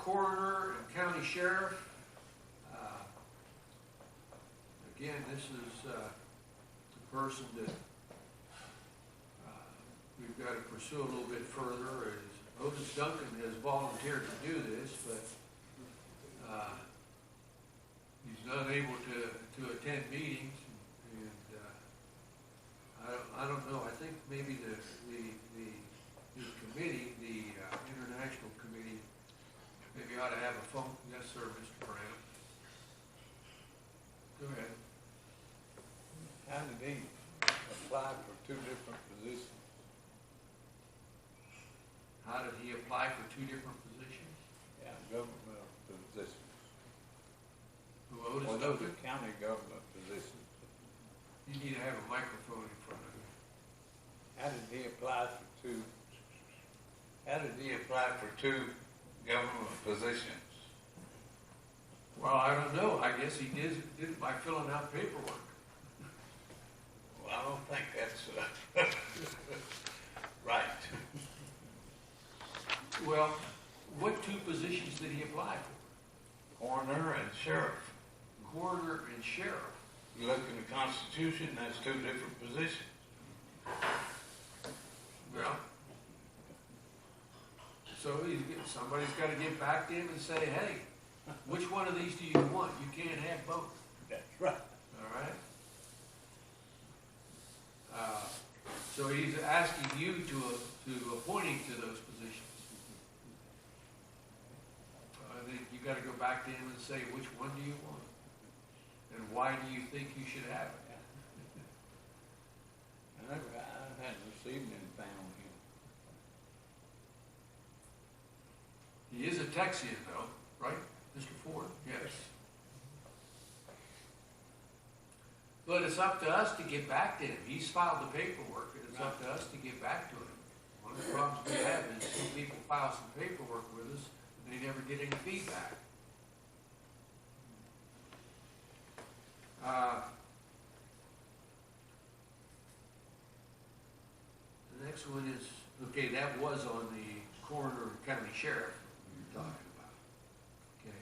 coroner and county sheriff. Again, this is the person that we've got to pursue a little bit further. As Otis Duncan has volunteered to do this, but he's not able to attend meetings, and I don't know. I think maybe the committee, the international committee, maybe ought to have a phone. Yes, sir, Mr. Brown. Go ahead. How did he apply for 2 different positions? How did he apply for 2 different positions? Yeah, government positions. Who, Otis Well, those Duncan? are county government positions. You need to have a microphone in front of you. How did he apply for 2? How did he apply for 2 government positions? Well, I don't know. I guess he did it by filling out paperwork. Well, I don't think that's right. Well, what 2 positions did he apply for? Coroner and sheriff. Coroner and sheriff. You look in the Constitution, that's 2 different positions. Well, so somebody's got to get back to him and say, hey, which one of these do you want? You can't have both. That's right. All right? So he's asking you to appoint him to those positions. I think you got to go back to him and say, which one do you want? And why do you think you should have it? I hadn't received anything on him. He is a Texian, though, right, Mr. Ford? Yes. But it's up to us to get back to him. He's filed the paperwork, and it's up to us to get back to him. One of the problems we have is some people file some paperwork with us, and they never get any feedback. The next one is, okay, that was on the coroner and county sheriff you're talking about. Okay.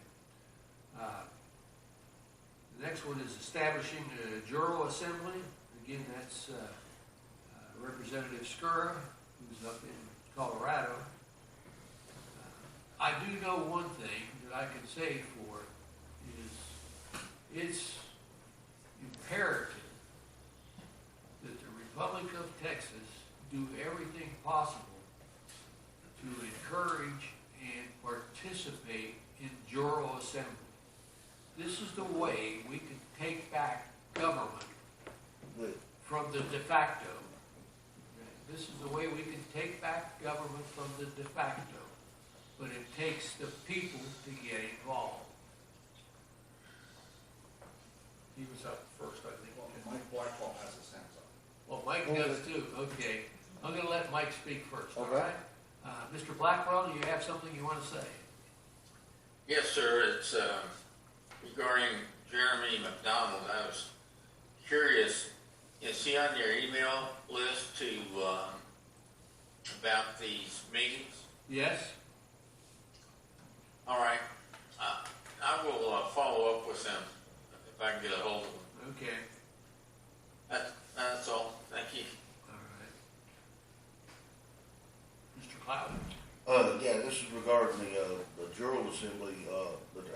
The next one is establishing a juror assembly. Again, that's Representative Skura, who's up in Colorado. I do know one thing that I can say for it is it's imperative that the Republic of Texas do everything possible to encourage and participate in juror assembly. This is the way we can take back government from the de facto. This is the way we can take back government from the de facto. But it takes the people to get involved. He was up first, I think. Well, Mike Blackwell has his hands up. Well, Mike does too. Okay. I'm going to let Mike speak first. Okay. All right? Mr. Blackwell, do you have something you want to say? Yes, sir. It's regarding Jeremy McDonald. I was curious, is he on your email list to about these meetings? Yes. All right. I will follow up with him if I can get a hold of him. Okay. That's all. Thank you. All right. Mr. Cloud? Yeah, this is regarding the Juror Assembly.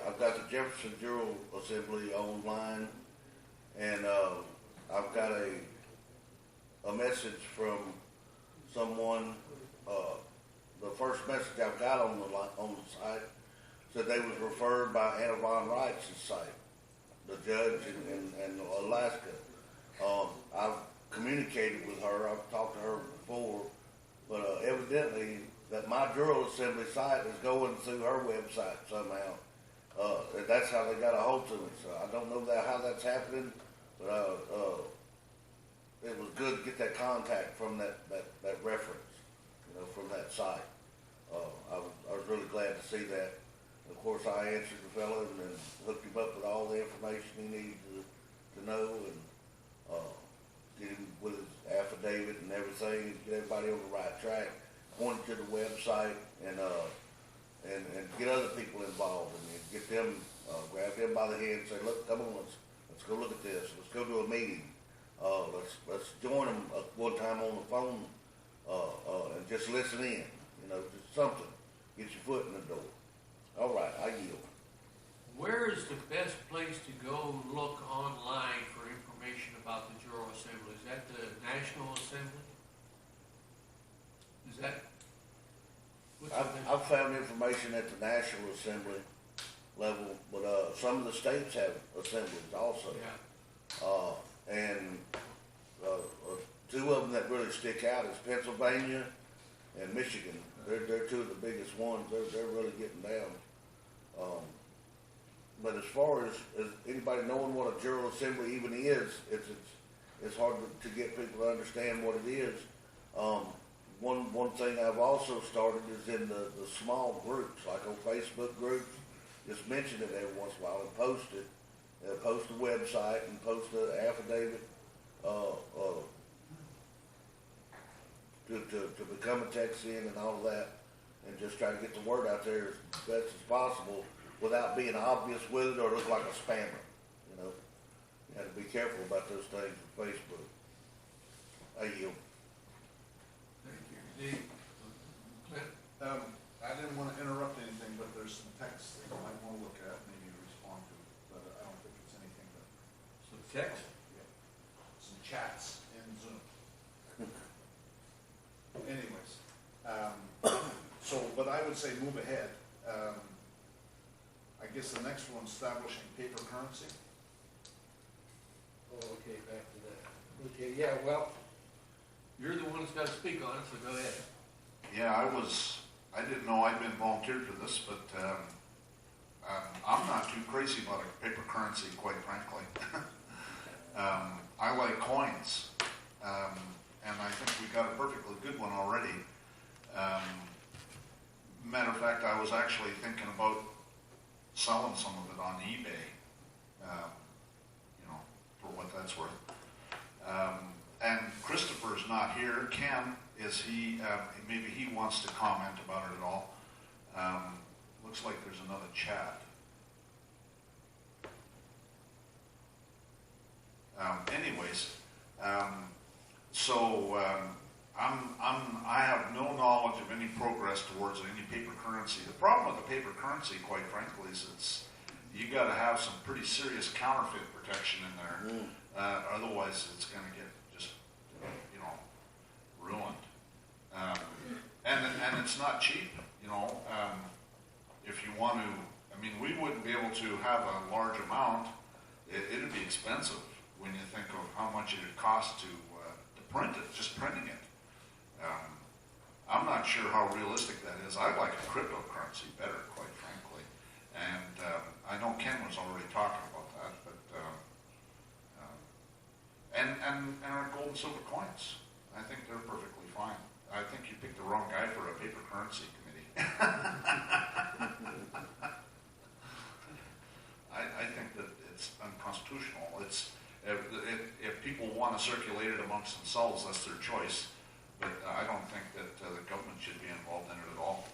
I've got the Jefferson Juror Assembly online, and I've got a message from someone. The first message I've got on the site said they was referred by Anna Von Wright's site, the judge in Alaska. I've communicated with her. I've talked to her before, but evidently that my Juror Assembly site is going through her website somehow. That's how they got a hold of me. So I don't know how that's happening, but it was good to get that contact from that reference, from that site. I was really glad to see that. Of course, I answered the fellow and then hooked him up with all the information he needed to know, and get him with his affidavit and everything, get everybody on the right track. Pointed to the website, and and get other people involved and get them, grab them by the hand and say, look, come on, let's go look at this. Let's go to a meeting. Let's join them one time on the phone, and just listen in, just something. Get your foot in the door. All right, I yield. Where is the best place to go look online for information about the General Assembly? Is that the National Assembly? Is that? I've found information at the National Assembly level, but some of the states have assemblies also. Yeah. And two of them that really stick out is Pennsylvania and Michigan. They're two of the biggest ones. They're really getting down. But as far as anybody knowing what a General Assembly even is, it's hard to get people to understand what it is. One thing I've also started is in the small groups, like on Facebook groups, just mention it every once in a while and post it. Post a website and post an affidavit to become a Texian and all of that, and just try to get the word out there as best as possible without being obvious with it or look like a spammer. You have to be careful about those things with Facebook. I yield. Thank you. Dave? Clint? I didn't want to interrupt anything, but there's some text that you might want to look at, maybe respond to, but I don't think it's anything that, Some text? some chats in Zoom. Anyways, but I would say move ahead. I guess the next one, establishing paper currency. Oh, okay, back to that. Okay, yeah, well, you're the one that's got to speak on it, so go ahead. Yeah, I didn't know I'd been volunteered for this, but I'm not too crazy about a paper currency, quite frankly. I like coins, and I think we got a perfectly good one already. Matter of fact, I was actually thinking about selling some of it on eBay, for what that's worth. And Christopher's not here. Ken, is he, maybe he wants to comment about it at all. Looks like there's another chat. I have no knowledge of any progress towards any paper currency. The problem with the paper currency, quite frankly, is you got to have some pretty serious counterfeit protection in there. Otherwise, it's going to get just ruined. And it's not cheap. If you want to, we wouldn't be able to have a large amount. It'd be expensive when you think of how much it'd cost to print it, just printing it. I'm not sure how realistic that is. I like a cryptocurrency better, quite frankly. And I know Ken was already talking about that, but and our gold and silver coins, I think they're perfectly fine. I think you picked the wrong guy for a paper currency committee. I think that it's unconstitutional. If people want to circulate it amongst themselves, that's their choice. But I don't think that the government should be involved in it at all.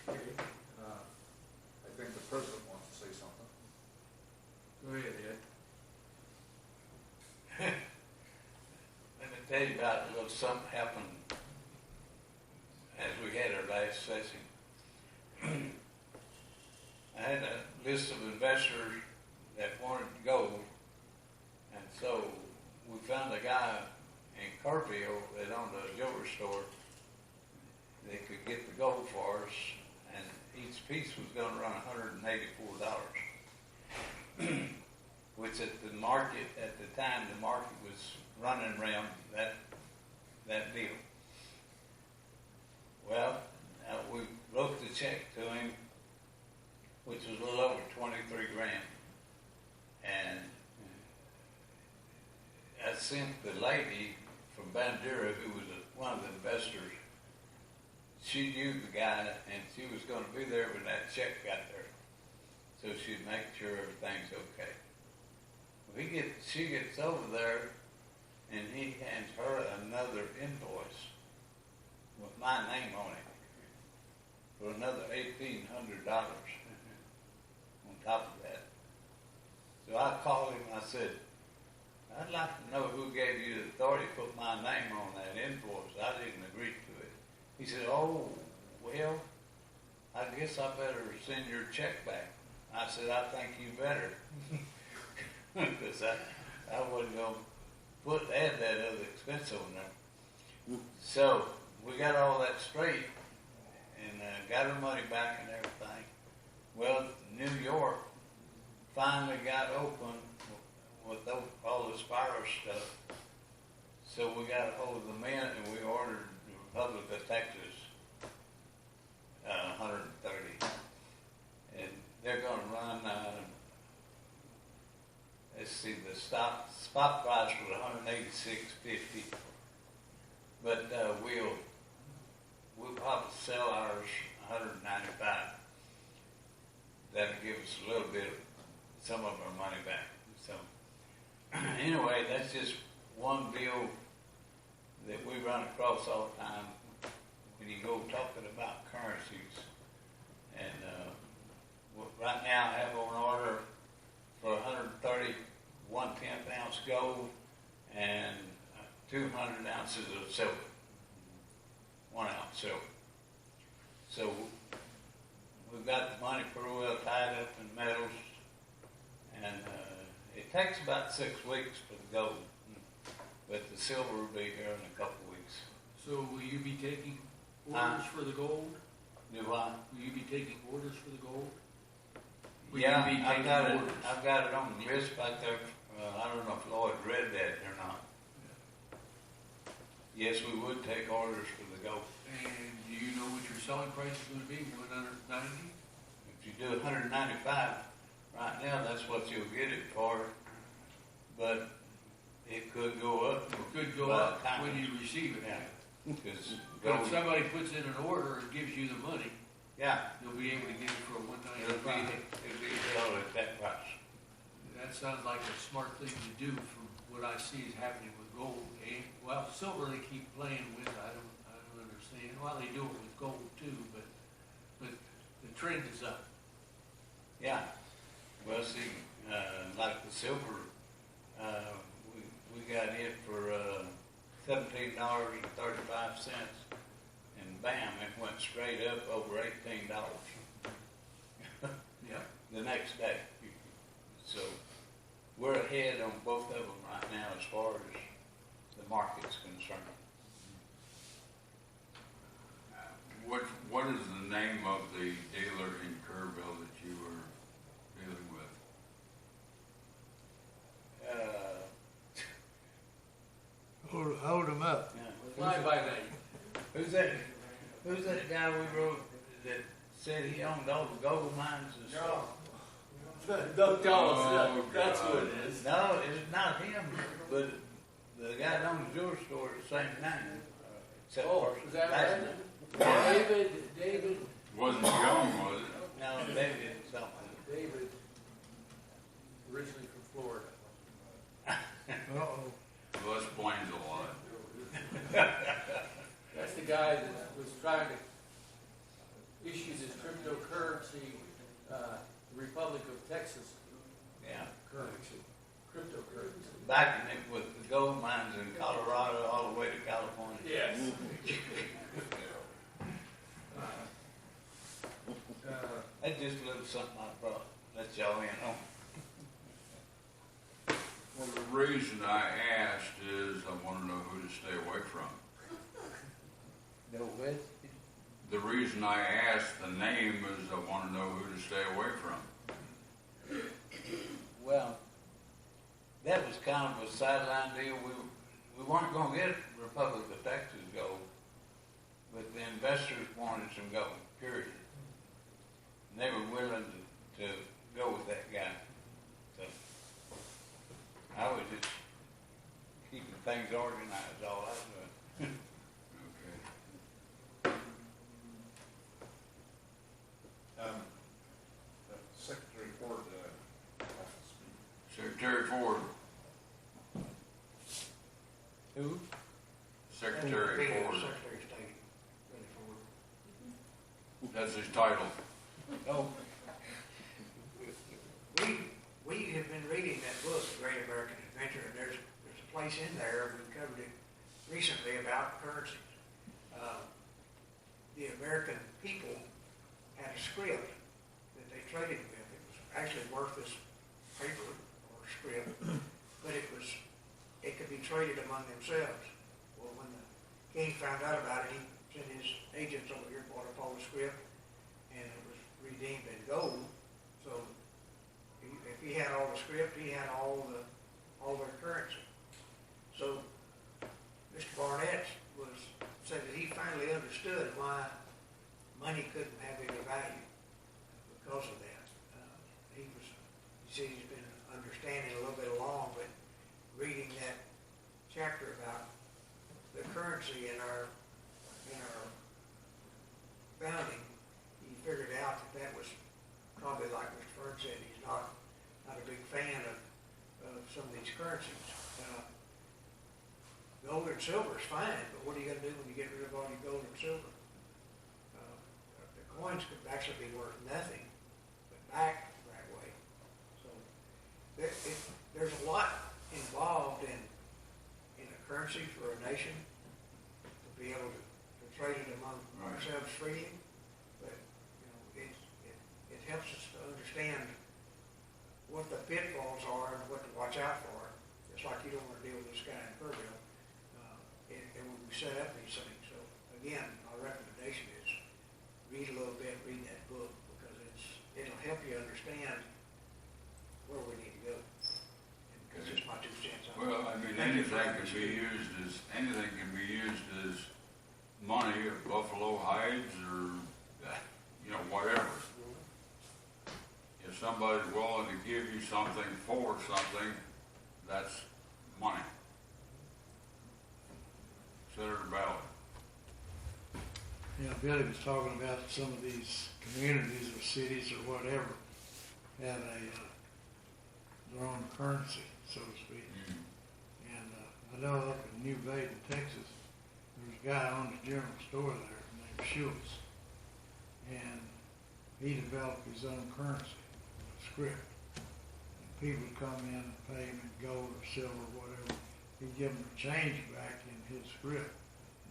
Okay. I think the president wants to say something. Go ahead, Ed. Let me tell you about a little something happened as we had our last session. I had a list of investors that wanted gold, and so we found a guy in Carville that owned a jewelry store that could get the gold for us, and each piece was going to run $184, which at the time the market was running around that deal. Well, we wrote the check to him, which was a little over 23 grand. And I sent the lady from Bandura, who was one of the investors, she knew the guy, and she was going to be there when that check got there. So she'd make sure everything's okay. She gets over there, and he hands her another invoice with my name on it for another $1,800 on top of that. So I called him, I said, I'd like to know who gave you the authority to put my name on that invoice. I didn't agree to it. He said, oh, well, I guess I better send your check back. I said, I think you better. Because I wasn't going to add that other expense on there. So we got all that straight and got our money back and everything. Well, New York finally got open with all this virus stuff. So we got a hold of the mint and we ordered the Republic of Texas 130. And they're going to run, let's see, the spot price was $186.50. But we'll probably sell ours $195. That'll give us a little bit of some of our money back. So anyway, that's just one deal that we run across all the time when you go talking about currencies. And right now I have on order for 130 1/10 ounce gold and 200 ounces of silver, 1 ounce silver. So we've got the money pretty well tied up in metals, and it takes about 6 weeks for the gold, but the silver will be here in a couple of weeks. So will you be taking orders for the gold? Do I? Will you be taking orders for the gold? Will Yeah, you be I've taking got it. orders? I've got it on the list back there. I don't know if Lloyd read that or not. Yes, we would take orders for the gold. And do you know what your selling price is going to be? 190? If you do 195 right now, that's what you'll get it for. But it could go up. It could go by the up time- when you receive it. Yeah. Because But if somebody puts in an order and gives you the money, yeah, they'll be able to get it for it'll $195. be held at that price. That sounds like a smart thing to do from what I see is happening with gold. Eh? Well, silver they keep playing with. I don't understand. Well, they do it with gold too, but the trend is up. Yeah. Well, see, like the silver, we got it for $17.35, and bam, it went straight up over $18 Yeah. the next day. So we're ahead on both of them right now as far as the market's concerned. What is the name of the dealer in Kerrville that you were dealing with? Hold them up. Fly by night. Who's that? Who's that guy we wrote that said he owned all the gold mines and stuff? Don't tell us Oh, that. That's God. what it is. No, it's not him, but the guy that owns the jewelry store is the same name. Except Oh, for is that last right? name. David, Wasn't young, was it? No, David something. David, originally from Florida. Uh-oh. Well, that explains a lot. That's the guy that was trying to issue this cryptocurrency, Republic of Texas Yeah. currency, cryptocurrency. Backing it with the gold mines in Colorado all the way to California. Yes. That's just a little something I brought. Let y'all in on. Well, the reason I asked is I want to know who to stay away from. No what? The reason I asked the name is I want to know who to stay away from. Well, that was kind of a sideline deal. We weren't going to get Republic of Texas gold, but the investors wanted some gold, period. And they were willing to go with that guy. So I was just keeping things organized all I was doing. Okay. Secretary Ford, has to speak. Secretary Ford. That's his title. Oh. We have been reading that book, The Great American Adventure, and there's a place in there, we covered it recently about currencies. The American people had a script that they traded with. It was actually worthless paper or script, but it could be traded among themselves. Well, when the king found out about it, he sent his agents over here, bought up all the script, and it was redeemed in gold. So if he had all the script, he had all their currency. So Mr. Barnett said that he finally understood why money couldn't have any value because of that. He said he's been understanding a little bit along, but reading that chapter about the currency in our founding, he figured out that was probably, like Mr. Fern said, he's not a big fan of some of these currencies. Gold and silver is fine, but what are you going to do when you get rid of all your gold and silver? The coins could actually be worth nothing, but back the right way. So there's a lot involved in a currency for a nation to be able to trade it among ourselves freely. But it helps us to understand what the pitfalls are and what to watch out for. It's like you don't want to deal with this guy in Kerrville. And when we set up these things. So again, my recommendation is read a little bit, read that book, because it'll help you understand where we need to go. Because it's my 2 cents on it. Well, I mean, anything can be used as money, or buffalo hides, or whatever. If somebody's willing to give you something for something, that's money. Senator Ballard. Yeah, Billy was talking about some of these communities or cities or whatever had their own currency, so to speak. Mm-hmm. And I know up in New Baden, Texas, there's a guy owned a general store there named Schultz, and he developed his own currency, script. And people would come in and pay him in gold or silver or whatever. He'd give them the change back in his script.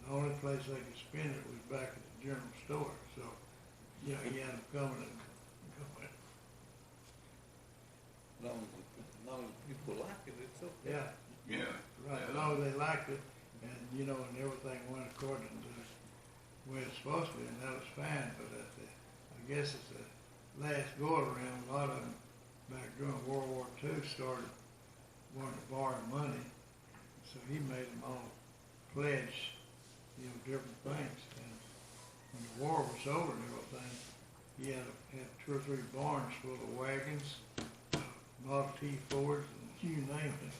And the only place they could spend it was back at the general store. So, he had them coming and going. Long as people like it, it's okay. Yeah. Yeah. Right. As long as they liked it, and and everything went according to the way it's supposed to be, and that was fine. But I guess it's the last go around, a lot of them back during World War II started wanting to borrow money. So he made them all pledge, different things. And when the war was over and everything, he had 2 or 3 barns full of wagons, Model T Fords, and you name it.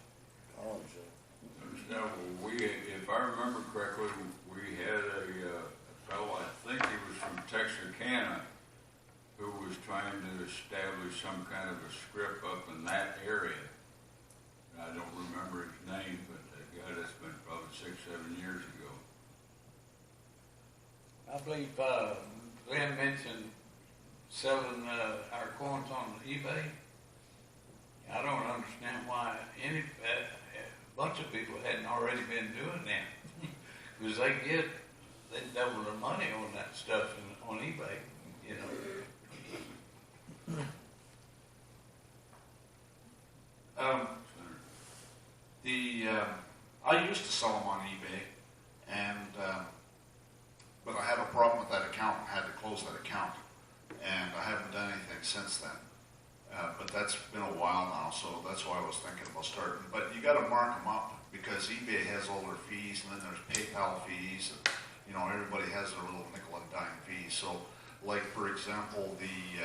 Now, if I remember correctly, we had a fellow, I think he was from Texarkana, who was trying to establish some kind of a script up in that area. I don't remember his name, but that's been probably 6-7 years ago. I believe Glenn mentioned selling our coins on eBay. I don't understand why a bunch of people hadn't already been doing that. Because they double their money on that stuff on eBay, I used to sell them on eBay, but I had a problem with that account and had to close that account, and I haven't done anything since then. But that's been a while now, so that's why I was thinking about starting. But you got to mark them up, because eBay has all their fees, and then there's PayPal fees, and everybody has their little nickel and dime fees. So, like for example, the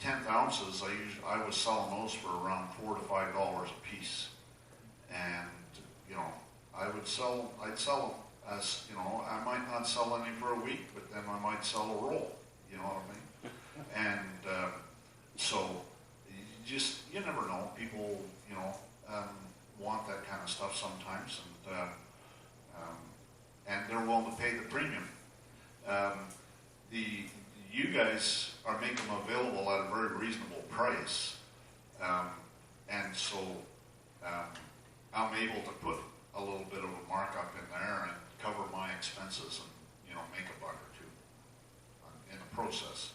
10th ounces, I was selling those for around $4 to $5 a piece, and I'd sell them as I might not sell any for a week, but then I might sell a roll. You know what I mean? And so you never know. People want that kind of stuff sometimes, and they're willing to pay the premium. The you guys are making them available at a very reasonable price. And so I'm able to put a little bit of a markup in there and cover my expenses and, make a buck or two in the process.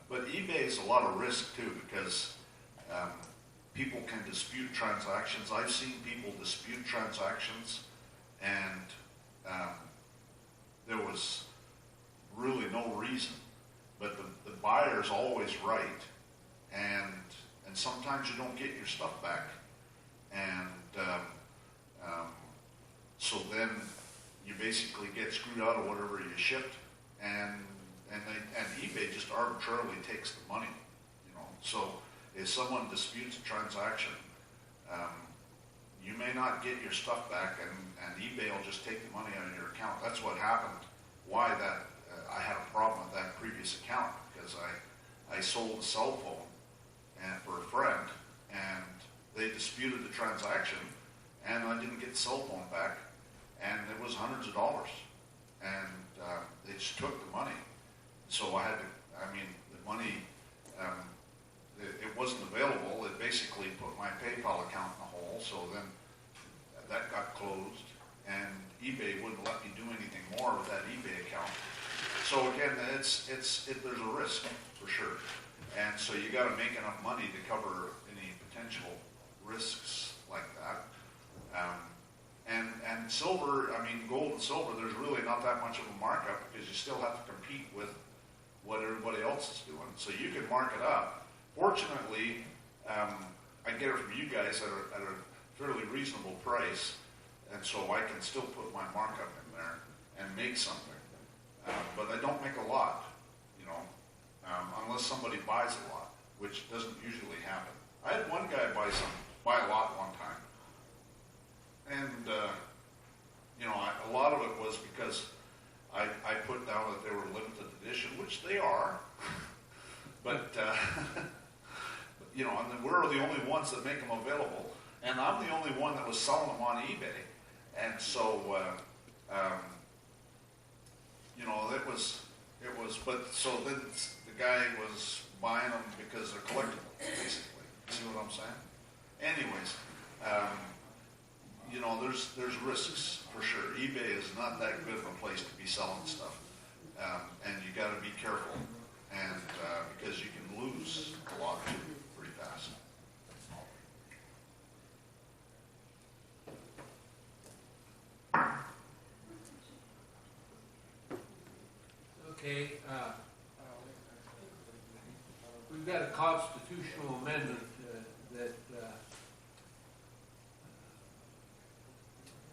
But eBay is a lot of risk too, because people can dispute transactions. I've seen people dispute transactions, and there was really no reason. But the buyer's always right, and sometimes you don't get your stuff back. And so then you basically get screwed out of whatever you shipped, and eBay just arbitrarily takes the money, So if someone disputes a transaction, you may not get your stuff back, and eBay will just take the money out of your account. That's what happened. Why that I had a problem with that previous account, because I sold a cell phone for a friend, and they disputed the transaction, and I didn't get the cell phone back, and it was hundreds of dollars, and they just took the money. So I had to, the money, it wasn't available. It basically put my PayPal account in the hole, so then that got closed, and eBay wouldn't let me do anything more with that eBay account. So again, there's a risk for sure, and so you got to make enough money to cover any potential risks like that. And silver, gold and silver, there's really not that much of a markup, because you still have to compete with what everybody else is doing. So you can mark it up. Fortunately, I get it from you guys at a fairly reasonable price, and so I can still put my markup in there and make something. But I don't make a lot, unless somebody buys a lot, which doesn't usually happen. I had one guy buy a lot one time, and a lot of it was because I put down that they were limited edition, which they are, but and we're the only ones that make them available, and I'm the only one that was selling them on eBay, and so but so then the guy was buying them because they're collectible, basically. See what I'm saying? Anyways, there's risks for sure. eBay is not that good of a place to be selling stuff, and you got to be careful, and because you can lose a lot too pretty fast. Okay, we've got a constitutional amendment that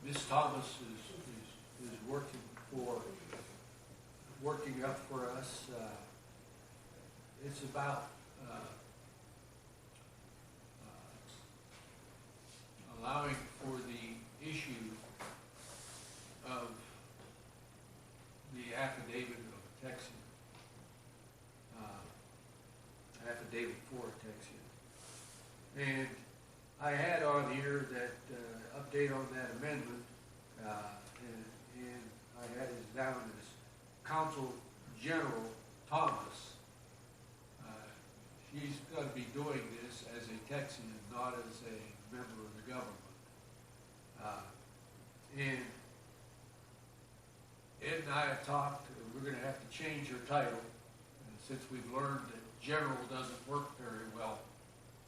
Ms. Thomas is working up for us. It's about allowing for the issue of the affidavit of Texan, affidavit for Texan. And I had on here that update on that amendment, and I had it down as Consul General Thomas. She's going to be doing this as a Texan, not as a member of the government. And Ed and I have talked, we're going to have to change her title, since we've learned that general doesn't work very well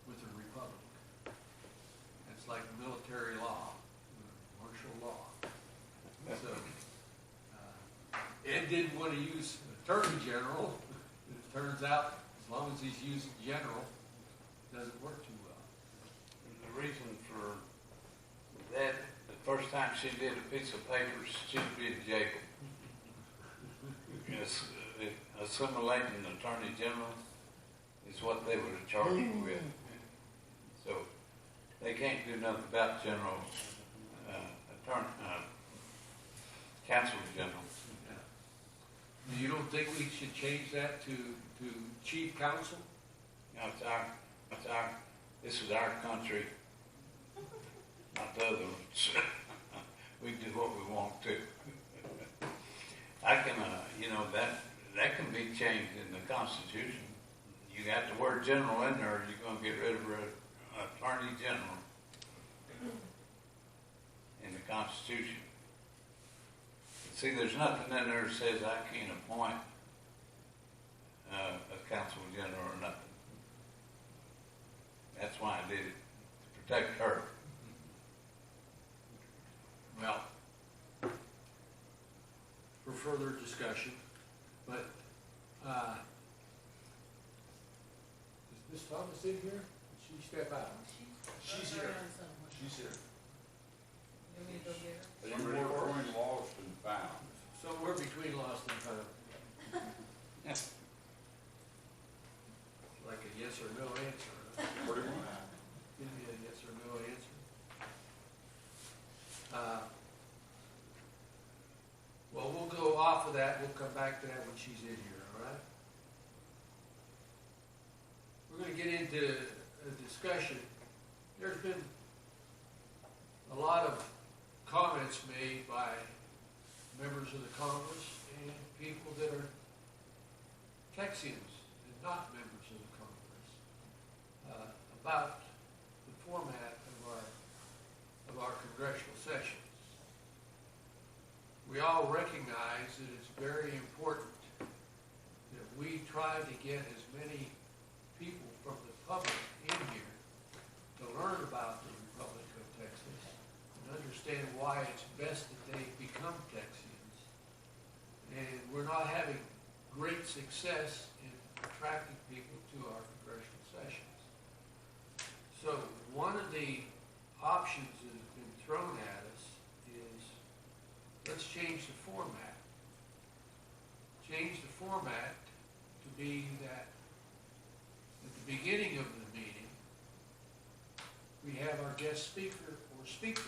with the Republic. It's like military law, martial law. So, Ed didn't want to use Attorney General. It turns out, as long as he's using general, it doesn't work too well. And the reason for that, the first time she did a piece of paper, she'd be in jail. Yes, assimilating Attorney General is what they would have charged her with. So they can't do nothing about General Counsel General. Yeah. You don't think we should change that to Chief Counsel? No, this is our country, not the other ones. We do what we want to. I can, that can be changed in the Constitution. You got the word general in there, you're gonna get rid of attorney general in the Constitution. See, there's nothing in there that says I can't appoint a council general or nothing. That's why I did it, to protect her. Well, for further discussion, but, is Ms. Thomas in here? Did she step out? She's here. She's here. You want me to go get her? Somewhere between lost and found. Somewhere between lost and found. Like a yes or no answer. Pretty much. Give me a yes or no answer. Well, we'll go off of that, we'll come back to that when she's in here, all right? We're gonna get into a discussion. There's been a lot of comments made by members of the Congress and people that are Texians and not members of the Congress about the format of our congressional sessions. We all recognize that it's very important that we try to get as many people from the public in here to learn about the Republic of Texas and understand why it's best that they become Texians. And we're not having great success in attracting people to our congressional sessions. So one of the options that has been thrown at us is, let's change the format. Change the format to be that at the beginning of the meeting, we have our guest speaker or speakers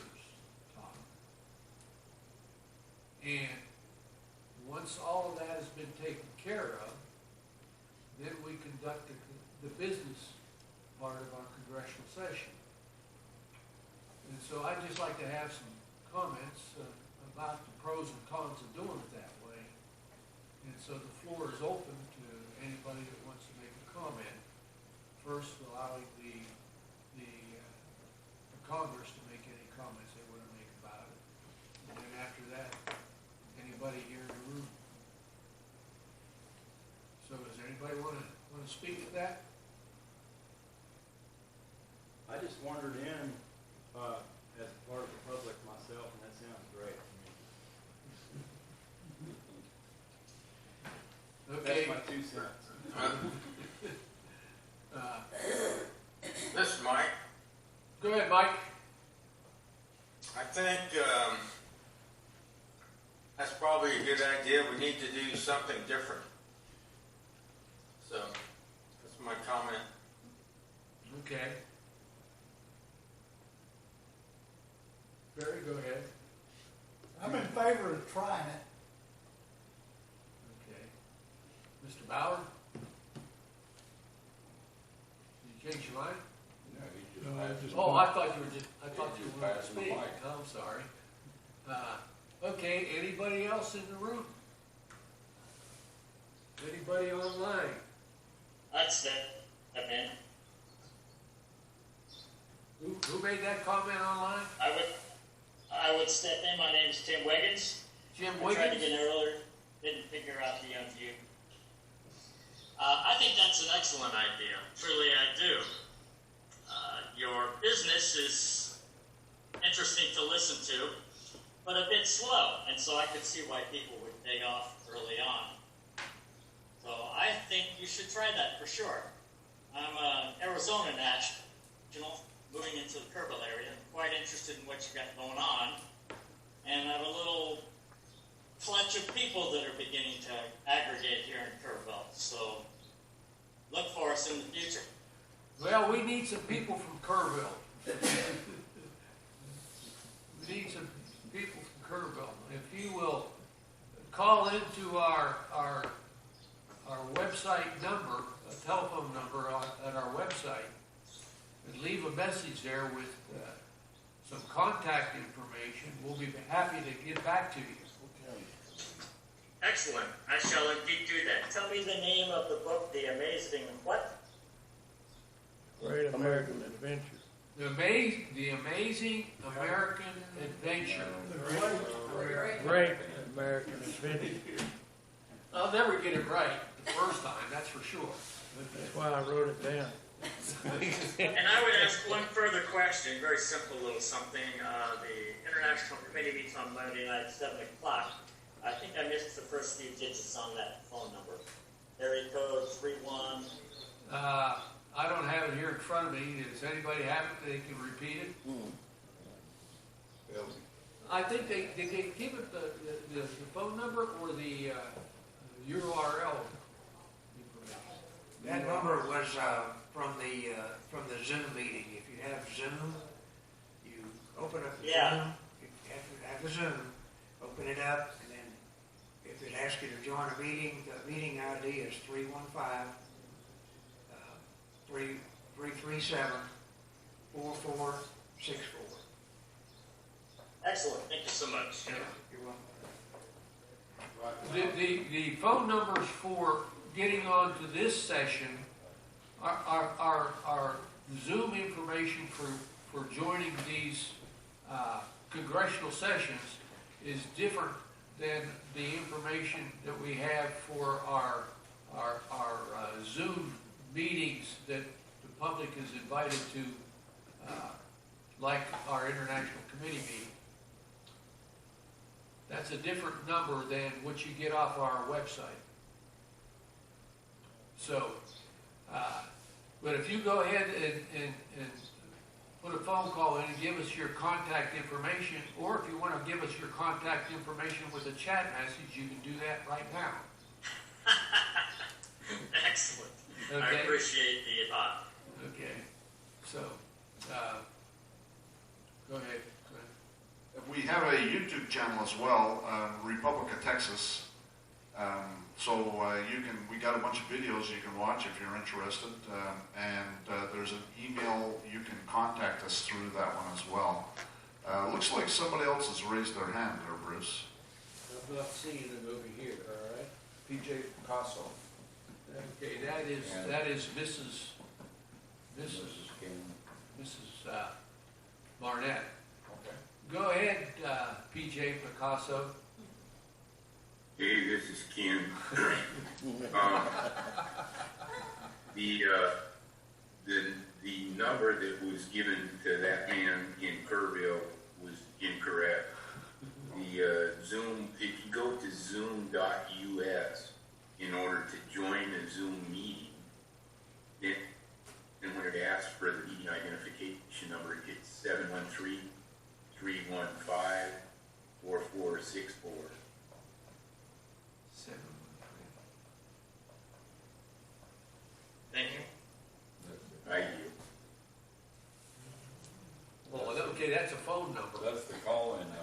talk. And once all of that has been taken care of, then we conduct the business part of our congressional session. And so I'd just like to have some comments about the pros and cons of doing it that way. And so the floor is open to anybody that wants to make a comment. First, allowing the Congress to make any comments they want to make about it. And then after that, anybody here in the room. So does anybody want to speak to that? I just wandered in as part of the public myself, and that sounds great to me. Okay. That's my 2 cents. This is Mike. Go ahead, Mike. I think that's probably a good idea. We need to do something different. So that's my comment. Okay. Barry, go ahead. I'm in favor of trying it. Okay. Mr. Ballard? Did you change your mind? No, he just No, I passed just- it. Oh, I thought you were Just going to passing the speak. mic. I'm sorry. Okay, anybody else in the room? Anybody online? I'd step in. Who made that comment online? I would step in. My name is Tim Wiggins. Jim I tried to Wiggins? get in earlier, didn't figure out the unmute. I think that's an excellent idea. Truly, I do. Your business is interesting to listen to, but a bit slow, and so I could see why people would take off early on. So I think you should try that for sure. I'm an Arizona national, moving into the Kerrville area. I'm quite interested in what you got going on, and I have a little clutch of people that are beginning to aggregate here in Kerrville. So look for us in the future. Well, we need some people from Kerrville. We need some people from Kerrville. If you will call into our website number, a telephone number at our website, and leave a message there with some contact information, we'll be happy to get back to you. Excellent. I shall indeed do that. Tell me the name of the book, The Amazing what? Great American Adventure. The Amazing American Adventure. Great American Adventure. I'll never get it right the first time, that's for sure. That's why I wrote it down. And I would ask one further question, very simple little something. The International Committee meets on Monday night at 7 o'clock. I think I missed the first few digits on that phone number. Area code 31. I don't have it here in front of me. Does anybody have it? They can repeat it? I think did they give it the phone number or the URL information? That number was from the Zoom meeting. If you have Zoom, you open up the Zoom. After you have the Zoom, open it up, and then if it asks you to join a meeting, the meeting ID is 315-337-4464. Excellent. Thank you so much. You're welcome. The phone numbers for getting on to this session are Zoom information for joining these congressional sessions is different than the information that we have for our Zoom meetings that the public is invited to, like our international committee meeting. That's a different number than what you get off our website. So, but if you go ahead and put a phone call in and give us your contact information, or if you want to give us your contact information with a chat message, you can do that right now. Excellent. Okay. I appreciate the thought. Okay. So, go ahead. We have a YouTube channel as well, Republic of Texas. We got a bunch of videos you can watch if you're interested, and there's an email you can contact us through that one as well. Looks like somebody else has raised their hand there, Bruce. I'm not seeing them over here, all right? PJ Picasso. Okay, that is Mrs. Barnett. Okay. Go ahead, PJ Picasso. Hey, this is Ken. The number that was given to that man in Kerrville was incorrect. The Zoom, if you go to zoom.us in order to join a Zoom meeting, then when it asks for the meeting identification number, it's 713-315-4464. Thank you. I do. Oh, okay, that's a phone number. That's the call-in number.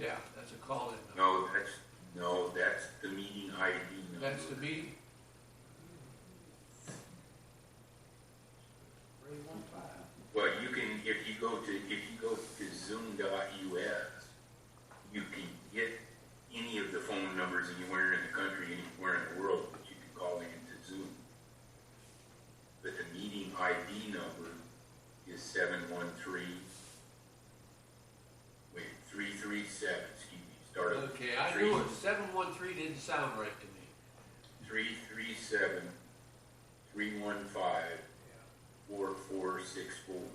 Yeah, that's a call-in number. No, that's the meeting ID number. That's the meeting. 315. Well, you can, if you go to zoom.us, you can get any of the phone numbers anywhere in the country, anywhere in the world that you can call into Zoom. But the meeting ID number is 337, excuse me, start over. Okay, I knew it. 713 didn't sound right to me. 337-315-4464.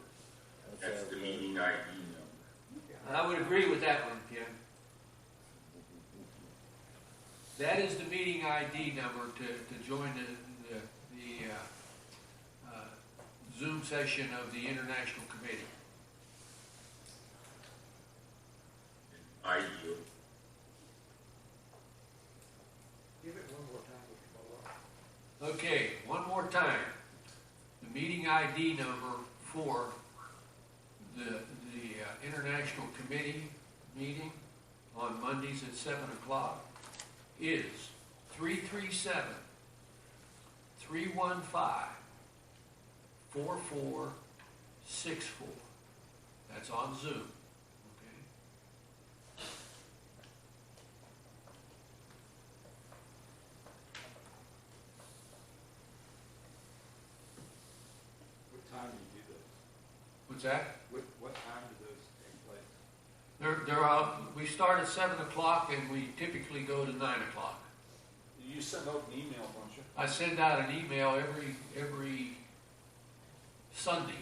That's the meeting ID number. I would agree with that one, Ken. That is the meeting ID number to join the Zoom session of the International Committee. I yield. Give it one more time, Mr. Bullock. Okay, one more time. The meeting ID number for the International Committee meeting on Mondays at 7 o'clock is 337-315-4464. That's on Zoom. Okay. What's that? What time do those take place? We start at 7 o'clock and we typically go to 9 o'clock. You send out an email, don't you? I send out an email every Sunday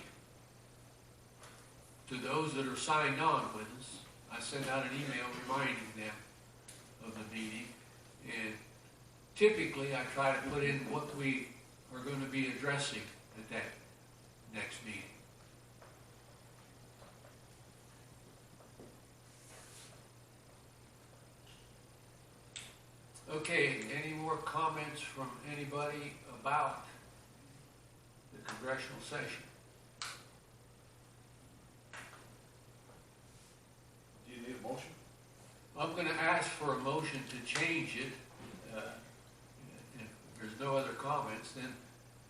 to those that are signed on with us. I send out an email reminding them of the meeting, and typically I try to put in what we are going to be addressing at that next meeting. Okay, any more comments from anybody about the congressional session? Do you need a motion? I'm going to ask for a motion to change it. If there's no other comments, then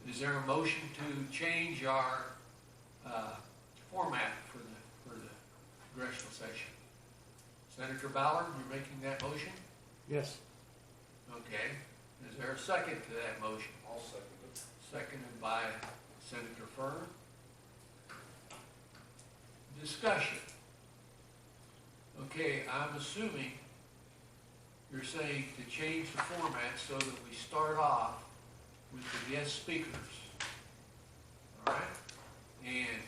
is there a motion to change our format for the congressional session? Senator Ballard, you're making that motion? Yes. Okay. Is there a second to that motion? I'll second it. Seconded by Senator Fern. Discussion. Okay, I'm assuming you're saying to change the format so that we start off with the guest speakers. All right? And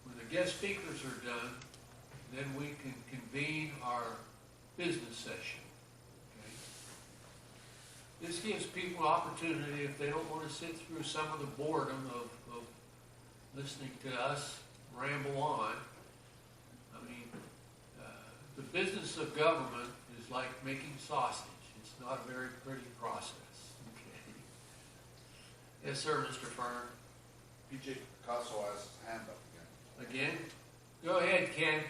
when the guest speakers are done, then we can convene our business session. Okay? This gives people opportunity, if they don't want to sit through some of the boredom of listening to us ramble on. I mean, the business of government is like making sausage. It's not a very pretty process. Okay. Yes, sir, Mr. Fern. PJ Picasso has his hand up again. Again? Go ahead, Ken.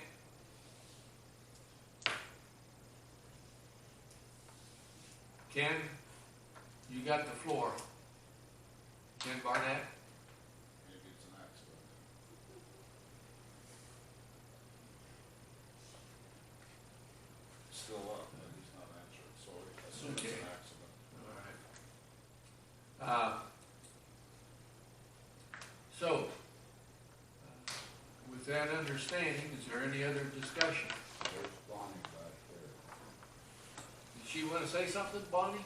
Ken, you got the floor. Ken Barnett? Maybe it's an accident. Still up, and he's not answering, so I assume it's Okay. an accident. All right. So, with that understanding, is there any other discussion? There's Bonnie back there. Did she want to say something, Bonnie?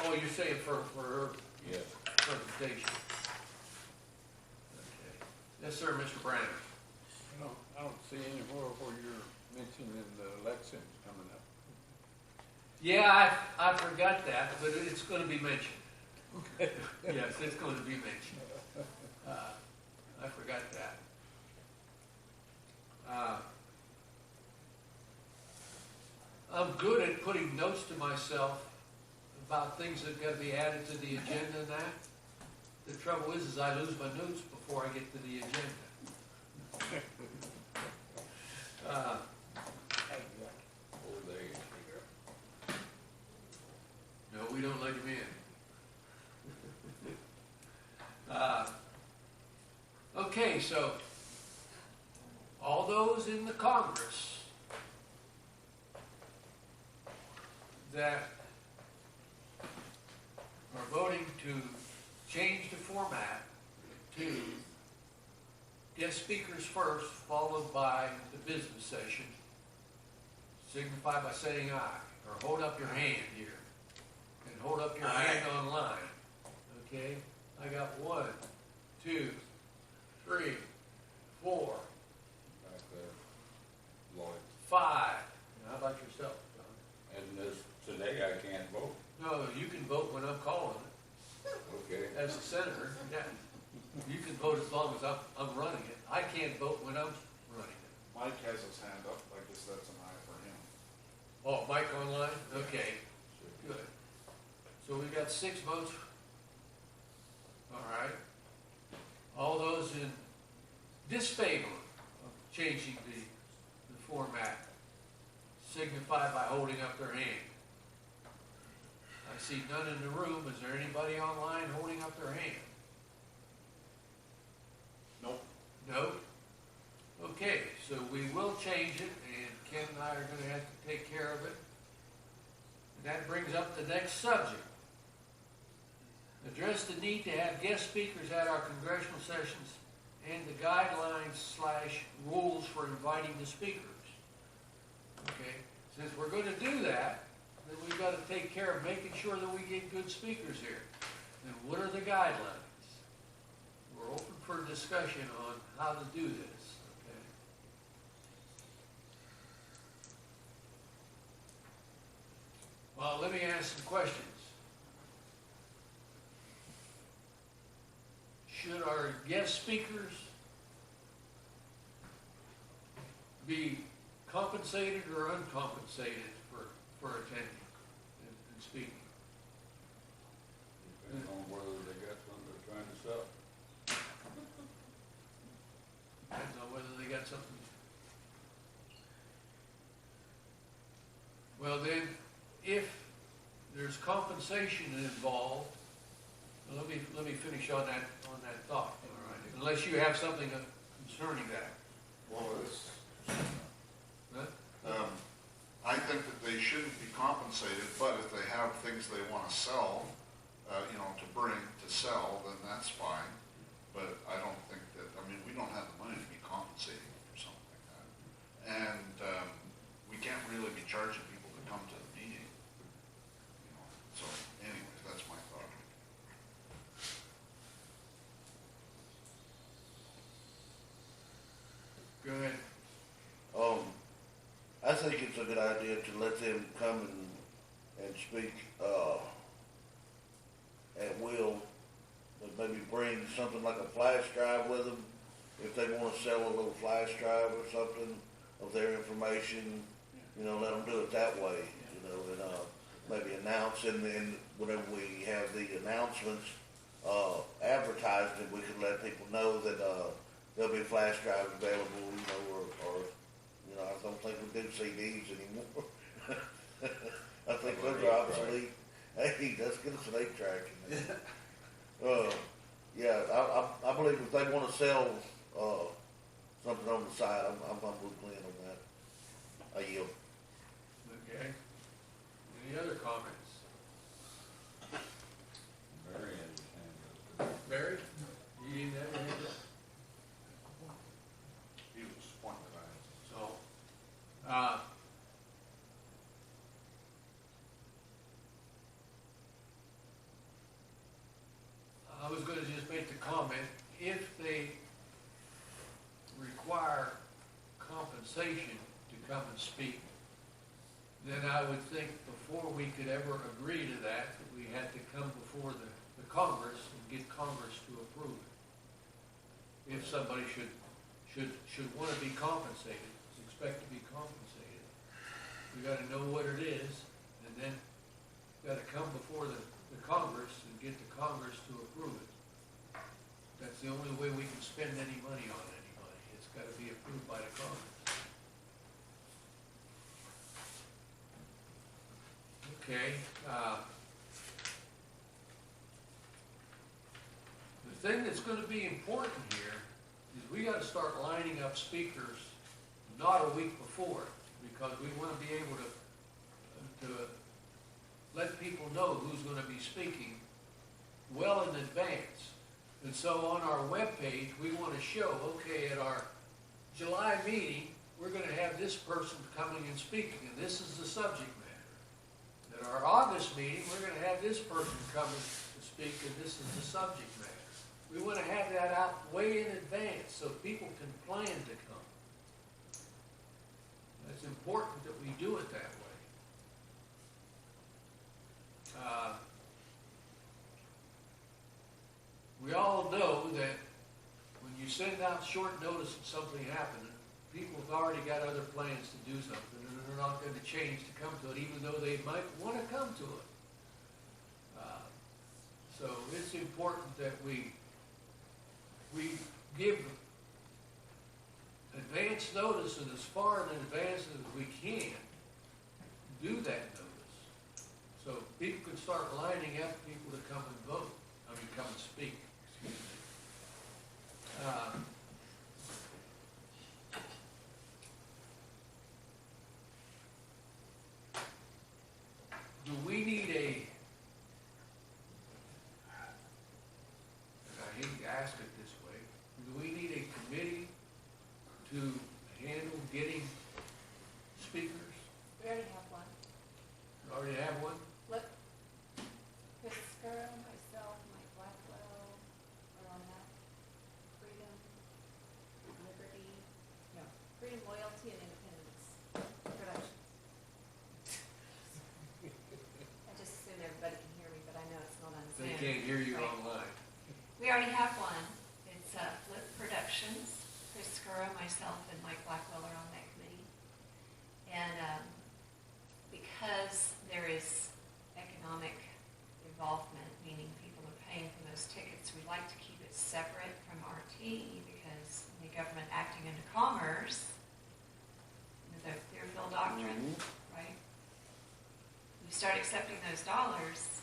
Oh, you're saying for her Yes. presentation. Okay. Yes, sir, Mr. Brandon. I don't see anywhere where you're mentioning the elections coming up. Yeah, I forgot that, but it's going to be mentioned. Yes, it's going to be mentioned. I forgot that. I'm good at putting notes to myself about things that got to be added to the agenda and that. The trouble is I lose my notes before I get to the agenda. No, we don't let him in. Okay, so all those in the Congress that are voting to change the format to guest speakers first, followed by the business session, signify by saying aye, or hold up your hand here, and hold up your hand online. Okay? I got 1, 2, 3, 4, Back there. Lloyd. 5. How about yourself, John? And today I can't vote. No, you can vote when I'm calling it. Okay. As a senator, yeah. You can vote as long as I'm running it. I can't vote when I'm running it. Mike has his hand up, I guess that's an aye for him. Oh, Mike online? Okay, good. So we got 6 votes. All right. All those in disfavor of changing the format signify by holding up their hand. I see none in the room. Is there anybody online holding up their hand? Nope. No? Okay, so we will change it, and Ken and I are going to have to take care of it. And that brings up the next subject. Address the need to have guest speakers at our congressional sessions and the guidelines/rules for inviting the speakers. Okay, since we're going to do that, then we've got to take care of making sure that we get good speakers here. And what are the guidelines? We're open for discussion on how to do this. Okay. Well, let me ask some questions. Should our guest speakers be compensated or uncompensated for attending and speaking? Depends on whether they got something they're trying to sell. Depends on whether they got something. Well then, if there's compensation involved, well, let me finish on that thought. All right. Unless you have something concerning that. Well, it's, Huh? I think that they shouldn't be compensated, but if they have things they want to sell, to bring to sell, then that's fine. But I don't think that, we don't have the money to be compensating for something like that. And we can't really be charging people to come to the meeting. So anyways, that's my thought. Go ahead. I think it's a good idea to let them come and speak, at will, but maybe bring something like a flash drive with them, if they want to sell a little flash drive or something of their information, let them do it that way, and, maybe announce and whenever we have the announcements, advertised, and we can let people know that, there'll be flash drives available, or I don't think we do CDs anymore. I think those are obsolete. Hey, let's get us an 8-track in there. Yeah, I believe if they want to sell something on the side, I'm with Glenn on that. I yield. Okay. Any other comments? Mary had his hand up. Barry? You didn't have your hand up? He was disappointed that I So, I was going to just make the comment, if they require compensation to come and speak, then I would think before we could ever agree to that we had to come before the Congress and get Congress to approve it. If somebody should want to be compensated, expect to be compensated, we got to know what it is, and then got to come before the Congress and get the Congress to approve it. That's the only way we can spend any money on anybody. It's got to be approved by the Congress. Okay. The thing that's going to be important here is we got to start lining up speakers not a week before, because we want to be able to let people know who's going to be speaking well in advance. And so on our webpage, we want to show, okay, at our July meeting, we're going to have this person coming and speaking, and this is the subject matter. At our August meeting, we're going to have this person coming to speak, and this is the subject matter. We want to have that out way in advance so people can plan to come. It's important that we do it that way. We all know that when you send out short notice of something happening, people have already got other plans to do something, and they're not going to change to come to it, even though they might want to come to it. So it's important that we give advance notice, and as far in advance as we can, do that notice. So people can start lining up people to come and vote. Come and speak. Excuse me. Do we need and I hate to ask it this way, do we need a committee to handle getting speakers? We already have one. You already have one? Look, Chris Scurro, myself, Mike Blackwell, are on that. Freedom, Liberty, no, Freedom, Loyalty, and Independence Productions. I just assume everybody can hear me, but I know it's not on Zoom. They can't hear you Right. online. We already have one. It's Flip Productions. Chris Scurro, myself, and Mike Blackwell are on that committee. And because there is economic involvement, meaning people are paying for those tickets, we like to keep it separate from RT because the government acting into commerce, the Clearfield Doctrine, right? You start accepting those dollars,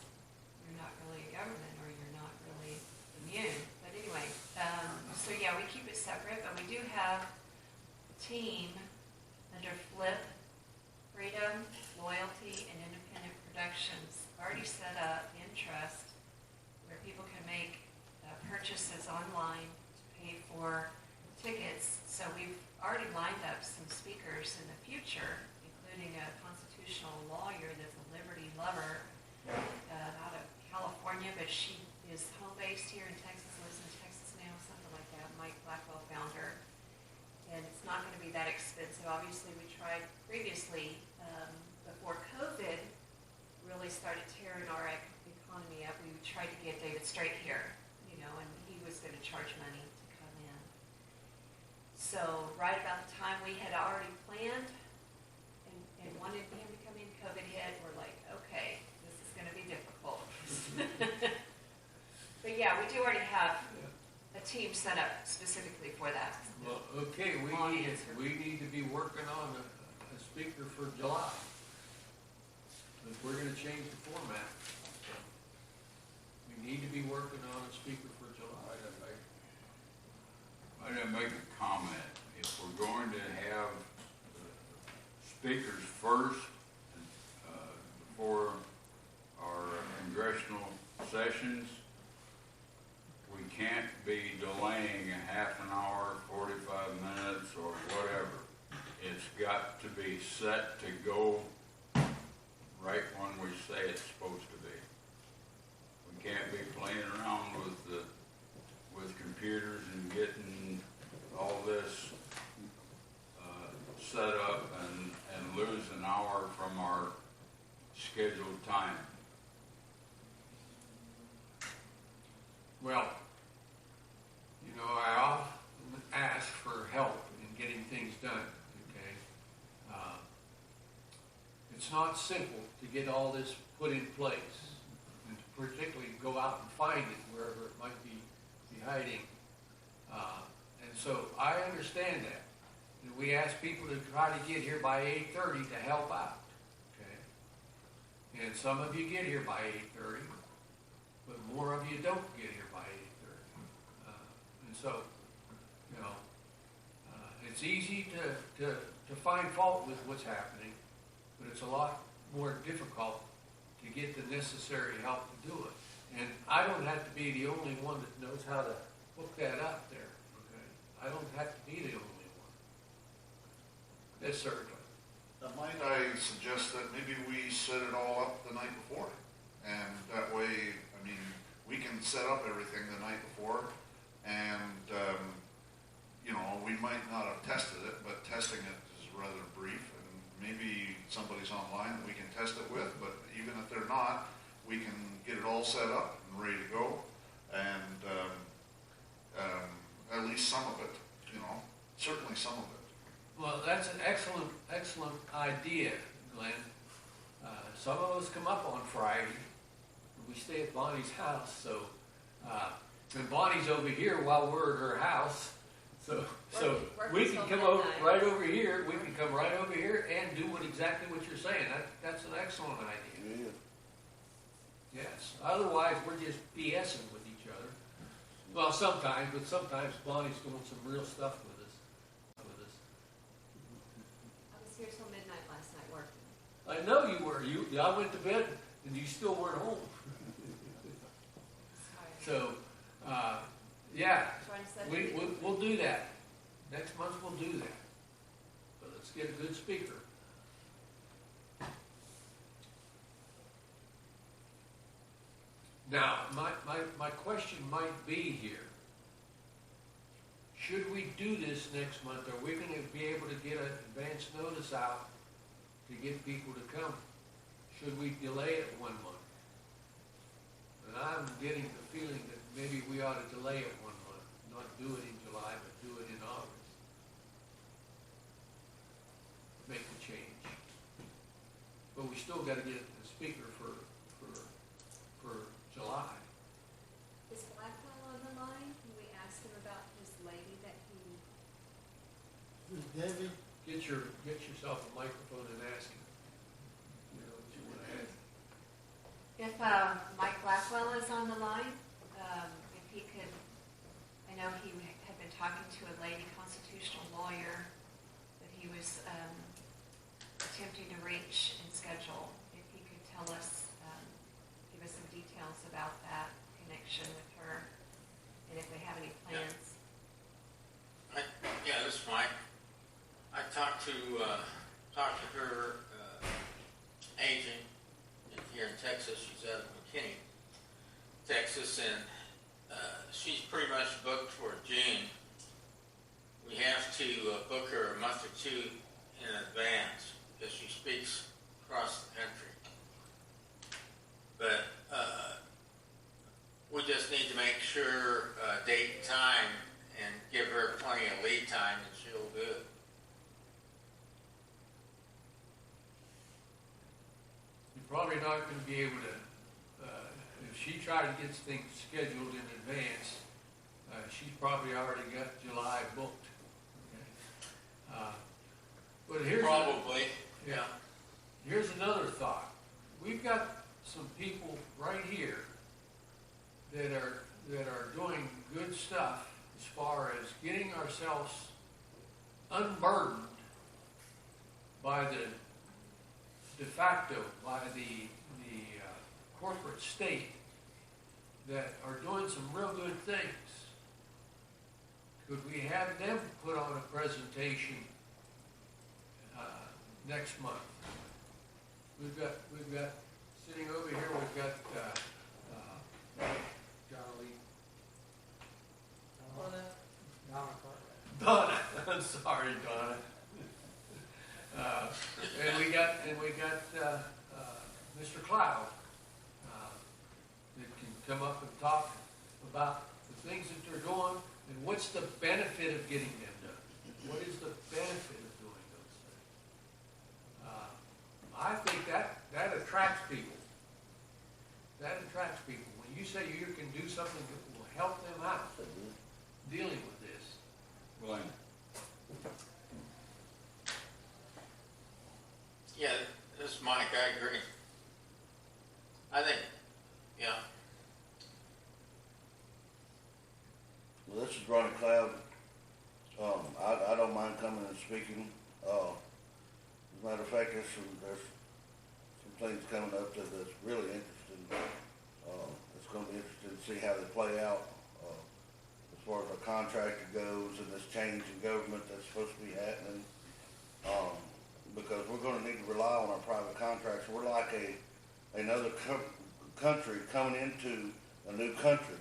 you're not really a government or you're not really immune. But anyway, so yeah, we keep it separate, but we do have a team under Flip, Freedom, Loyalty, and Independent Productions already set up in trust where people can make purchases online to pay for tickets. So we've already lined up some speakers in the future, including a constitutional lawyer that's a liberty lover out of California, but she is home-based here in Texas, lives in Texas now, something like that. Mike Blackwell found her. And it's not going to be that expensive. Obviously, we tried previously, before COVID really started tearing our economy up, we tried to get David Straight here, you know, and he was going to charge money to come in. So right about the time we had already planned and wanted him to come in, COVID hit, we're like, okay, this is going to be difficult. But yeah, we do already have a team set up specifically for that. Well, okay, we need to be working on a speaker for July. If we're gonna change the format, we need to be working on a speaker for July. I didn't make a comment. If we're going to have speakers first before our congressional sessions, we can't be delaying a half an hour, 45 minutes, or whatever. It's got to be set to go right when we say it's supposed to be. We can't be playing around with computers and getting all this set up and lose an hour from our scheduled time. Well, you know, I often ask for help in getting things done, okay? It's not simple to get all this put in place, and to particularly go out and find it wherever it might be hiding. And so I understand that. And we ask people to try to get here by 8:30 to help out, okay? And some of you get here by 8:30, but more of you don't get here by 8:30. And so, you know, it's easy to find fault with what's happening, but it's a lot more difficult to get the necessary help to do it. And I don't have to be the only one that knows how to hook that up there, okay? I don't have to be the only one. Yes, sir. Might I suggest that maybe we set it all up the night before? And that way, I mean, we can set up everything the night before, and, you know, we might not have tested it, but testing it is rather brief, and maybe somebody's online that we can test it with, but even if they're not, we can get it all set up and ready to go, and at least some of it, you know, certainly some of it. Well, that's an excellent idea, Glenn. Some of us come up on Friday. We stay at Bonnie's house, so and Bonnie's over here while we're at her house. So we can come over right over here. We can come right over here and do exactly what you're saying. That's an excellent idea. Yeah. Yes. Otherwise, we're just BSing with each other. Well, sometimes, but sometimes Bonnie's doing some real stuff with us. I was here till midnight last night working. I know you were. I went to bed and you still weren't home. Sorry. So, Yeah, join a subcommittee. we'll do that. Next month we'll do that. But let's get a good speaker. Now, my question might be here. Should we do this next month? Are we gonna be able to get an advance notice out to get people to come? Should we delay it 1 month? And I'm getting the feeling that maybe we ought to delay it 1 month, not do it in July, but do it in August. Make the change. But we still gotta get the speaker for July. Is Blackwell on the line? Can we ask him about his lady that he, David, Get yourself a microphone and ask him. You know what you wanna ask. if Mike Blackwell is on the line, if he could, I know he had been talking to a lady constitutional lawyer that he was attempting to reach and schedule. If he could tell us, give us some details about that connection with her, and if they have any plans. Yeah, this is Mike. I talked to her agent here in Texas. She's out of McKinney, Texas, and she's pretty much booked for June. We have to book her a month or two in advance because she speaks across the country. But we just need to make sure date and time and give her plenty of lead time, and she'll do it. You're probably not gonna be able to, if she tried to get things scheduled in advance, she's probably already got July booked. Okay? But here's. Probably. Yeah. Here's another thought. We've got some people right here that are doing good stuff as far as getting ourselves unburdened by the de facto, by the corporate state, that are doing some real good things. Could we have them put on a presentation next month? We've got sitting over here. We've got Charlie, Donna. I'm sorry, Donna. And we got Mr. Cloud that can come up and talk about the things that they're doing and what's the benefit of getting them done. What is the benefit of doing those things? I think that attracts people. That attracts people. When you say you can do something that will help them out dealing with this. Glenn. Yeah, this is Mike. I agree. I think, yeah. Well, this is Ronnie Cloud. I don't mind coming and speaking. As a matter of fact, there's some things coming up that's really interesting. It's going to be interesting to see how they play out as far as our contractor goes and this change in government that's supposed to be happening. Because we're going to need to rely on our private contractors. We're like another country coming into a new country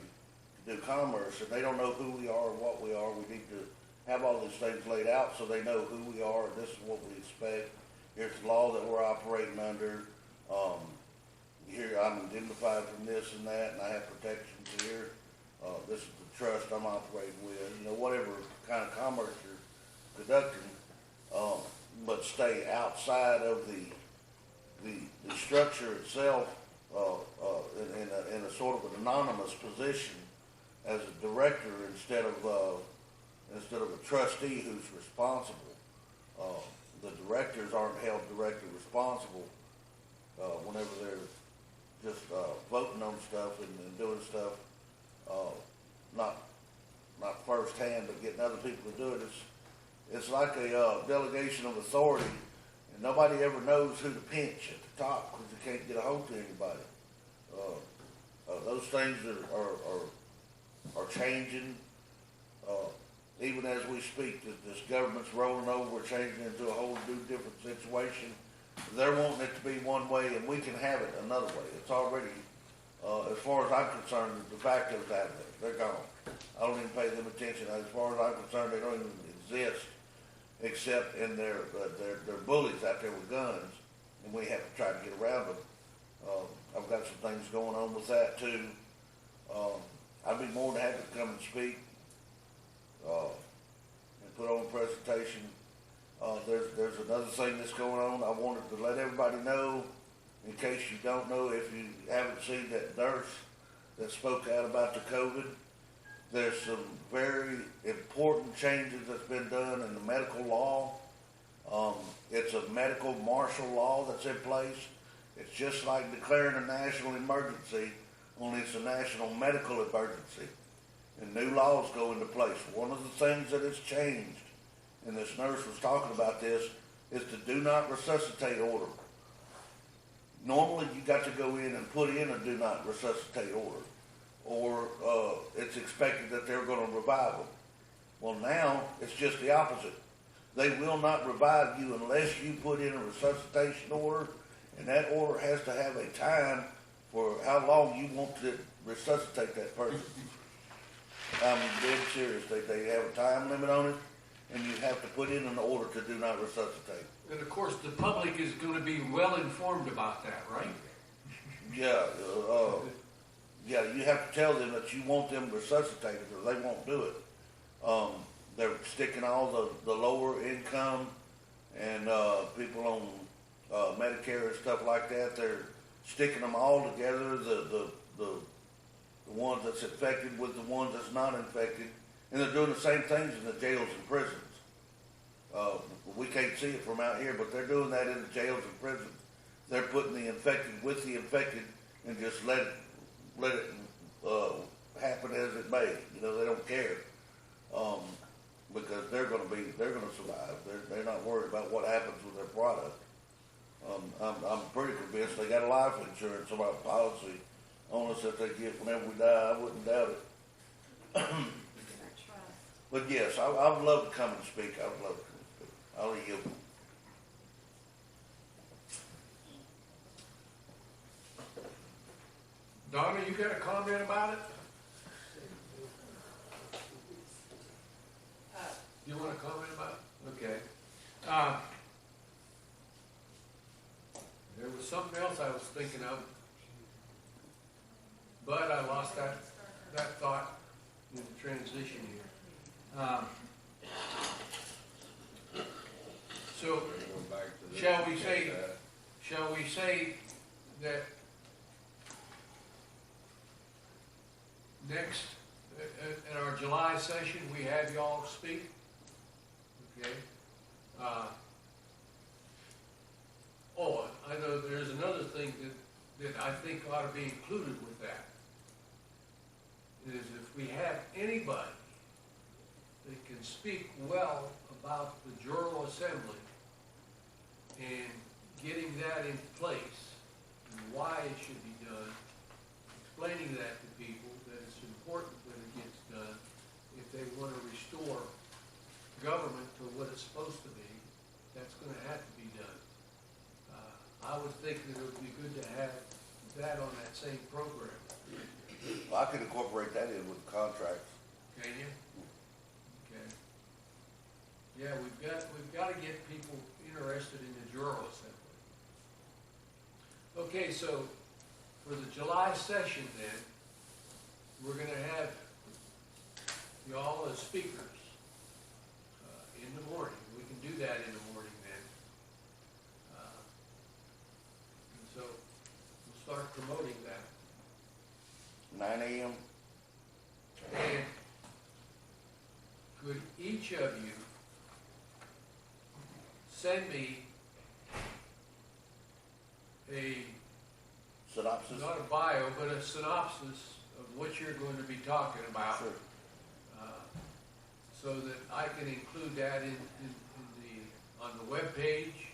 to do commerce, and they don't know who we are or what we are. We need to have all these things laid out so they know who we are. This is what we expect. Here's the law that we're operating under. Here I'm indemnified from this and that, and I have protections here. This is the trust I'm operating with. You know, whatever kind of commerce you're conducting, but stay outside of the structure itself in a sort of an anonymous position as a director instead of a trustee who's responsible. The directors aren't held directly responsible whenever they're just voting on stuff and doing stuff, not firsthand, but getting other people to do it. It's like a delegation of authority, and nobody ever knows who to pinch at the top because you can't get a hold to anybody. Those things are changing. even as we speak, that this government's rolling over, changing into a whole new different situation. They're wanting it to be one way, and we can have it another way. It's already, as far as I'm concerned, the fact is that they're gone. I don't even pay them attention. As far as I'm concerned, they don't even exist, except in their bullies out there with guns, and we have to try to get around them. I've got some things going on with that too. I'd be more than happy to come and speak and put on a presentation. There's another thing that's going on. I wanted to let everybody know, in case you don't know, if you haven't seen that nurse that spoke out about the COVID. There's some very important changes that's been done in the medical law. It's a medical martial law that's in place. It's just like declaring a national emergency, only it's a national medical emergency. And new laws go into place. One of the things that has changed, and this nurse was talking about this, is the do not resuscitate order. Normally you got to go in and put in a do not resuscitate order, or it's expected that they're going to revive them. Well, now it's just the opposite. They will not revive you unless you put in a resuscitation order, and that order has to have a time for how long you want to resuscitate that person. I'm dead serious. They have a time limit on it, and you have to put in an order to do not resuscitate. And of course, the public is going to be well informed about that, right? Yeah, you have to tell them that you want them resuscitated, or they won't do it. They're sticking all the lower income and people on Medicare and stuff like that. They're sticking them all together. The ones that's infected with the ones that's not infected, and they're doing the same things in the jails and prisons. We can't see it from out here, but they're doing that in the jails and prisons. They're putting the infected with the infected and just let it happen as it may. You know, they don't care because they're going to survive. They're not worried about what happens with their product. I'm pretty convinced they got a life insurance policy on us that they get whenever we die. I wouldn't doubt it. But yes, I would love to come and speak. I would love to come and speak. I'll yield. Donna, you got a comment about it? You want to comment about it? Okay. There was something else I was thinking of, but I lost that thought in the transition here. So, shall we say that next, at our July session, we have y'all speak? Okay. I know there's another thing that I think ought to be included with that. Is if we have anybody that can speak well about the Journal Assembly and getting that in place and why it should be done, explaining that to people, that it's important that it gets done if they want to restore government to what it's supposed to be, that's going to have to be done. I would think that it would be good to have that on that same program. Well, I could incorporate that in with contracts. Can you? Okay. Yeah, we've got to get people interested in the Journal Assembly. Okay, so for the July session then, we're going to have y'all as speakers in the morning. We can do that in the morning then. And so we'll start promoting that. 9 a.m. And could each of you send me a Synopsis. not a bio, but a synopsis of what you're going to be talking about, Sure. So that I can include that on the web page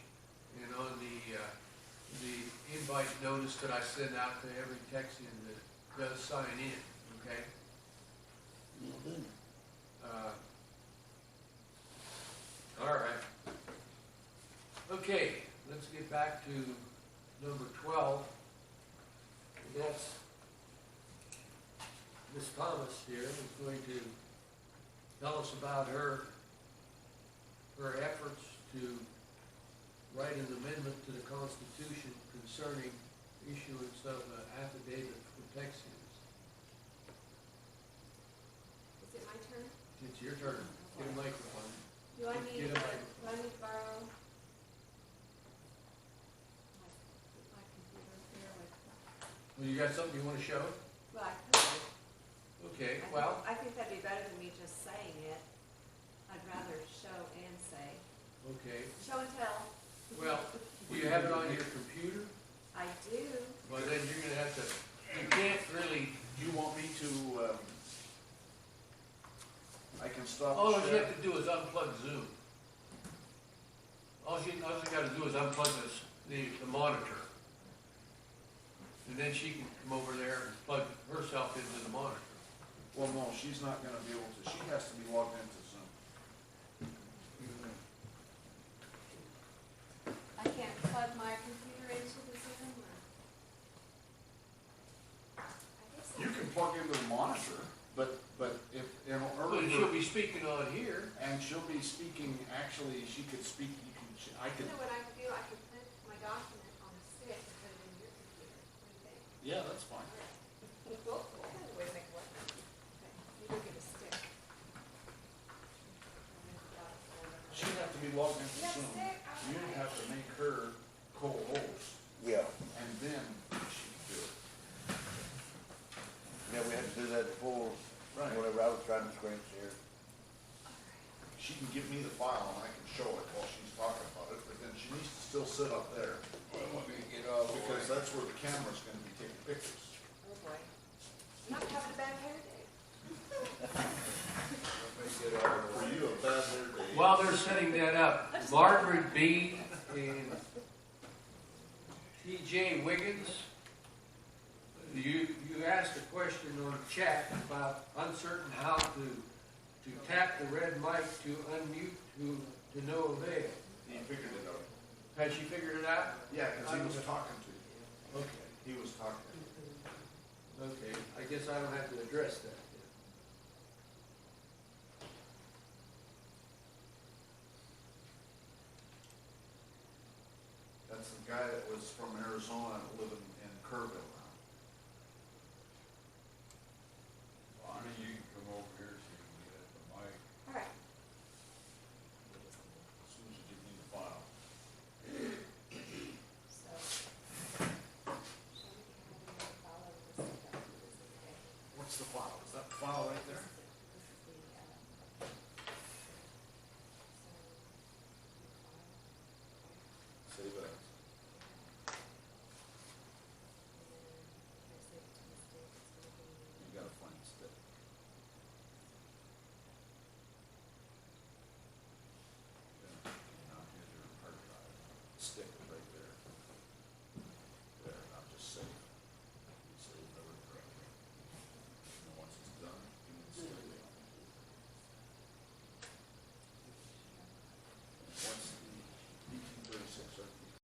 and on the invite notice that I send out to every Texian that does sign in. Okay. get back to number 12. And that's Ms. Thomas here is going to tell us about her efforts to write an amendment to the Constitution concerning issuance of an affidavit for Texians. Is it my turn? It's your turn. Get a microphone. Do I need, Get a microphone. do I need to borrow my computer here with, Well, you got something you want to show? well, I could. Okay, well, I think that'd be better than me just saying it. I'd rather show and say. okay. Show and tell. Well, do you have it on your computer? I do. Well, then you're gonna have to, you can't really, Do you want me to, I can stop all the you share? have to do is unplug Zoom. All you gotta do is unplug the monitor. And then she can come over there and plug herself into the monitor. Well, no, she's not gonna be able to, she has to be logged into Zoom. I can't plug my computer into the Zoom or? I guess so. You can plug into the monitor, but if, in order But she'll for, be speaking on here. and she'll be speaking, actually, she could speak, I You could, know what I could do? I could print my document on a stick and put it in your computer. What do you think? yeah, that's fine. Well, wait a minute, what? Okay, you go get a stick. She'd have to be logged into You have a Zoom. stick? You'd Alright. have to make her co-host, Yeah, and then she could do it. yeah, we had to do that before, Right. whenever I was trying to screen share. She can give me the file and I can show it while she's talking about it, but then she needs to still sit up there. Because that's where the camera's gonna be taking pictures. Oh, boy. I'm not having a bad hair day. For you, a bad hair day. While they're setting that up, Margaret B. and T.J. Wiggins, you asked a question on chat about uncertain how to tap the red mic to unmute to no avail. He figured it out. Has she figured it out? Yeah, because he was talking to you. Okay, He was talking to you. okay. I guess I don't have to address that then. That's the guy that was from Arizona living in Kerrville.